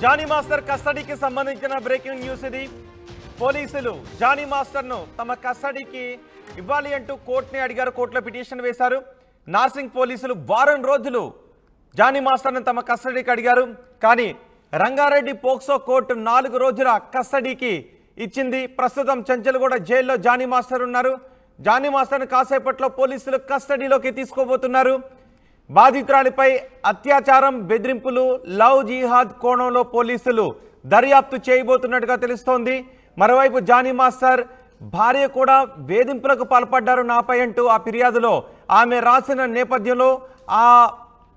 Johnny master కస్టడీకి సంబంధించిన breaking news ఇది. పోలీసులు జానీ మాస్టర్ను తమ కస్టడీకి ఇవ్వాలి అంటూ కోర్టుని అడిగారు. కోర్టులో పిటిషన్ వేశారు. నార్సింగ్ పోలీసులు వారం రోజులు జానీ మాస్టర్ను తమ కస్టడీకి అడిగారు. కానీ రంగారెడ్డి పోక్సో కోర్టు 4 రోజుల కస్టడీకి ఇచ్చింది. ప్రస్తుతం చెంచల్గూడ జైల్లో జానీ మాస్టర్ ఉన్నారు. జానీ మాస్టర్ను కాసేపట్లో పోలీసులు కస్టడీలోకి తీసుకోబోతున్నారు. బాధితురాలిపై అత్యాచారం, బెదిరింపులు, లవ్ జిహాద్ కోణంలో పోలీసులు దర్యాప్తు చేయబోతున్నట్టుగా తెలుస్తోంది. మరోవైపు జానీ మాస్టర్ భార్య కూడా వేధింపులకు పాల్పడ్డారు నాపై అంటూ ఆ ఫిర్యాదులో ఆమె రాసిన నేపథ్యంలో ఆ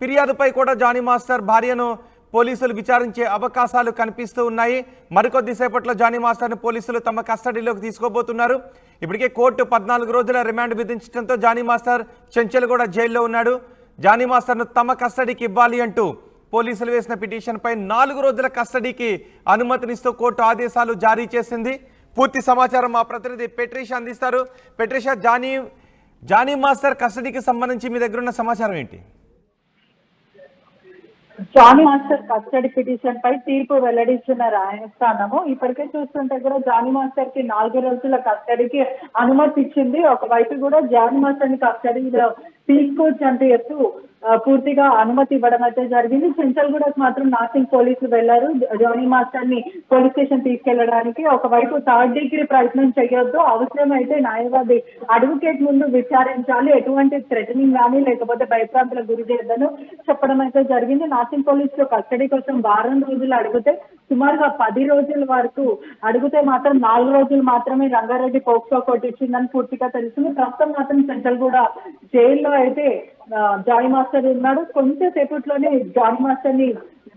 ఫిర్యాదుపై కూడా జానీ మాస్టర్ భార్యను పోలీసులు విచారించే అవకాశాలు కనిపిస్తూ ఉన్నాయి. మరికొద్దిసేపట్లో జానీ మాస్టర్ను పోలీసులు తమ కస్టడీలోకి తీసుకోబోతున్నారు. ఇప్పటికే కోర్టు 14 రోజుల రిమాండ్ విధించడంతో జానీ మాస్టర్ చెంచల్గూడ జైల్లో ఉన్నాడు. జానీ మాస్టర్ను తమ కస్టడీకి ఇవ్వాలి అంటూ పోలీసులు వేసిన పిటిషన్పై 4 రోజుల కస్టడీకి అనుమతినిస్తూ కోర్టు ఆదేశాలు జారీ చేసింది. పూర్తి సమాచారం మా ప్రతినిధి పెట్రిషా అందిస్తారు. పెట్రిషా, జానీ మాస్టర్ కస్టడీకి సంబంధించి మీ దగ్గర ఉన్న సమాచారం ఏంటి? జానీ మాస్టర్ కస్టడీ పిటిషన్ పై తీర్పు వెల్లడించిన న్యాయస్థానము ఇప్పటికే చూస్తుంటే కూడా జానీ మాస్టర్ కి 4 రోజుల కస్టడీకి అనుమతి ఇచ్చింది. ఒకవైపు కూడా జానీ మాస్టర్ ని కస్టడీలో తీసుకోవచ్చు అంటూ చెప్తూ పూర్తిగా అనుమతి ఇవ్వడం అయితే జరిగింది. చెంచల్గూడకు మాత్రం నార్సింగ్ పోలీసులు వెళ్లారు జానీ మాస్టర్ ని పోలీస్ స్టేషన్ తీసుకెళ్లడానికి. ఒకవైపు 3rd డిగ్రీ ప్రయత్నం చేయొద్దు, అవసరమైతే న్యాయవాది అడ్వకేట్ ముందు విచారించాలి, ఎటువంటి థ్రెటనింగ్ కానీ లేకపోతే భయప్రాంతులకు గురి చేయొద్దని చెప్పడం అయితే జరిగింది. నార్సింగ్ పోలీసులు కస్టడీ కోసం వారం రోజులు అడిగితే సుమారుగా 10 రోజుల వరకు అడిగితే మాత్రం 4 రోజులు మాత్రమే రంగారెడ్డి పోక్సో కోర్టు ఇచ్చిందని పూర్తిగా తెలుస్తుంది. ప్రస్తుతం మాత్రం చెంచల్గూడ జైల్లో అయితే జానీ మాస్టర్ ఉన్నాడు. కొంచెంసేపట్లోనే జానీ మాస్టర్ ని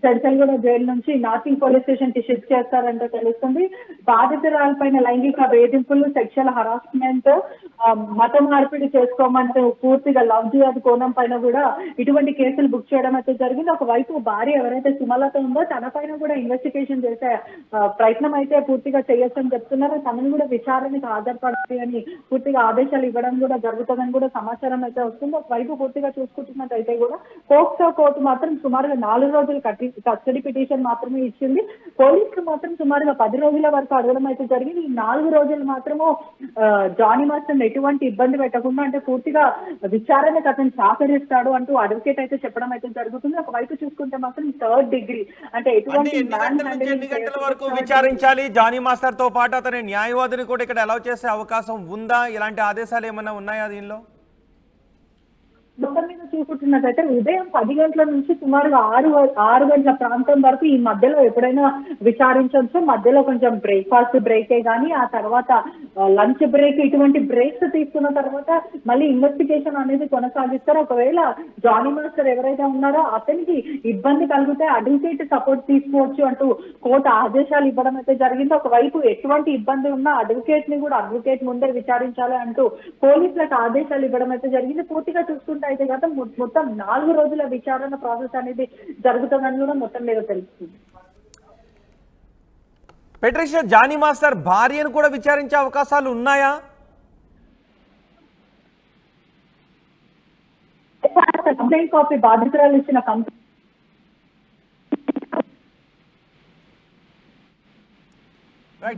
చెంచల్గూడ జైలు నుంచి నార్సింగ్ పోలీస్ స్టేషన్ కి షిఫ్ట్ చేస్తారంటే తెలుస్తుంది. బాధితురాలపైన లైంగిక వేధింపులు, సెక్షువల్ హరాస్మెంట్, మత మార్పిడి చేసుకోమంటూ పూర్తిగా లవ్ జిహాద్ కోణం పైన కూడా ఇటువంటి కేసులు బుక్ చేయడం అయితే జరిగింది. ఒకవైపు భార్య ఎవరైతే సుమలత ఉందో తన పైన కూడా ఇన్వెస్టిగేషన్ చేసే ప్రయత్నం అయితే పూర్తిగా చేయొచ్చని చెప్తున్నారు. తనను కూడా విచారణకు హాజరుపడాలి అని పూర్తిగా ఆదేశాలు ఇవ్వడం కూడా జరుగుతుందని కూడా సమాచారం అయితే వస్తుంది. ఒకవైపు పూర్తిగా చూసుకుంటున్నట్టయితే కూడా పోక్సో కోర్టు మాత్రం సుమారుగా 4 రోజులు కస్టడీ పిటిషన్ మాత్రమే ఇచ్చింది. పోలీసులు మాత్రం సుమారుగా 10 రోజుల వరకు అడగడం అయితే జరిగింది. ఈ 4 రోజులు మాత్రము జానీ మాస్టర్ ఎటువంటి ఇబ్బంది పెట్టకుండా అంటే పూర్తిగా విచారణకు అతను సహకరిస్తాడు అంటూ అడ్వకేట్ అయితే చెప్పడం అయితే జరుగుతుంది. ఒకవైపు చూసుకుంటే మాత్రం 3rd డిగ్రీ అంటే ఎటువంటి ఎన్ని గంటల వరకు విచారించాలి? జానీ మాస్టర్ తో పాటు అతని న్యాయవాదిని కూడా ఇక్కడ అలౌ చేసే అవకాశం ఉందా? ఇలాంటి ఆదేశాలు ఏమైనా ఉన్నాయా దీనిలో? మొత్తం మీద చూసుకుంటున్నట్టయితే ఉదయం 10 గంటల నుంచి సుమారుగా 6 గంటల ప్రాంతం వరకు ఈ మధ్యలో ఎప్పుడైనా విచారించవచ్చు. మధ్యలో కొంచెం బ్రేక్ఫాస్ట్ బ్రేకే కానీ ఆ తర్వాత లంచ్ బ్రేక్, ఇటువంటి బ్రేక్స్ తీసుకున్న తర్వాత మళ్ళీ ఇన్వెస్టిగేషన్ అనేది కొనసాగిస్తారు. ఒకవేళ జానీ మాస్టర్ ఎవరైతే ఉన్నారో అతనికి ఇబ్బంది కలిగితే అడ్వకేట్ సపోర్ట్ తీసుకోవచ్చు అంటూ కోర్టు ఆదేశాలు ఇవ్వడం అయితే జరిగింది. ఒకవైపు ఎటువంటి ఇబ్బంది ఉన్నా అడ్వకేట్ ని కూడా అడ్వకేట్ ముందే విచారించాలి అంటూ పోలీసులకు ఆదేశాలు ఇవ్వడం అయితే జరిగింది. పూర్తిగా చూసుకుంటే అయితే కదా మొత్తం 4 రోజుల విచారణ ప్రాసెస్ అనేది జరుగుతుందని కూడా మొత్తం మీద తెలుస్తుంది. పెట్రిషా, జానీ మాస్టర్ భార్యను కూడా విచారించే అవకాశాలు ఉన్నాయా? కంప్లైంట్ కాపీ బాధితురాలు ఇచ్చిన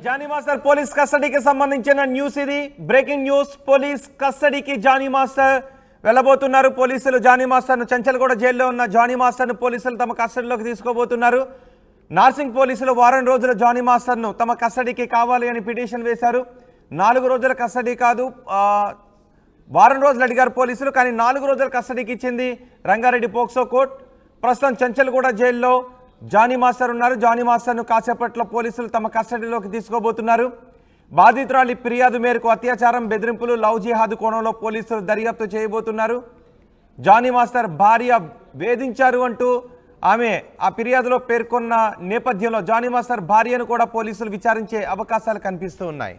జానీ మాస్టర్ పోలీస్ కస్టడీకి సంబంధించిన న్యూస్ ఇది. Breaking news. పోలీస్ కస్టడీకి జానీ మాస్టర్ వెళ్ళబోతున్నారు. పోలీసులు జానీ మాస్టర్ను చెంచల్గూడ జైల్లో ఉన్న జానీ మాస్టర్ను పోలీసులు తమ కస్టడీలోకి తీసుకోబోతున్నారు. నార్సింగ్ పోలీసులు వారం రోజుల జానీ మాస్టర్ను తమ కస్టడీకి కావాలి అని పిటిషన్ వేశారు. 4 రోజుల కస్టడీ కాదు, వారం రోజులు అడిగారు పోలీసులు. కానీ 4 రోజుల కస్టడీకి ఇచ్చింది రంగారెడ్డి పోక్సో కోర్టు. ప్రస్తుతం చెంచల్గూడ జైల్లో జానీ మాస్టర్ ఉన్నారు. జానీ మాస్టర్ను కాసేపట్లో పోలీసులు తమ కస్టడీలోకి తీసుకోబోతున్నారు. బాధితురాలి ఫిర్యాదు మేరకు అత్యాచారం, బెదిరింపులు, లవ్ జిహాద్ కోణంలో పోలీసులు దర్యాప్తు చేయబోతున్నారు. జానీ మాస్టర్ భార్య వేధించారు అంటూ ఆమె ఆ ఫిర్యాదులో పేర్కొన్న నేపథ్యంలో జానీ మాస్టర్ భార్యను కూడా పోలీసులు విచారించే అవకాశాలు కనిపిస్తూ ఉన్నాయి.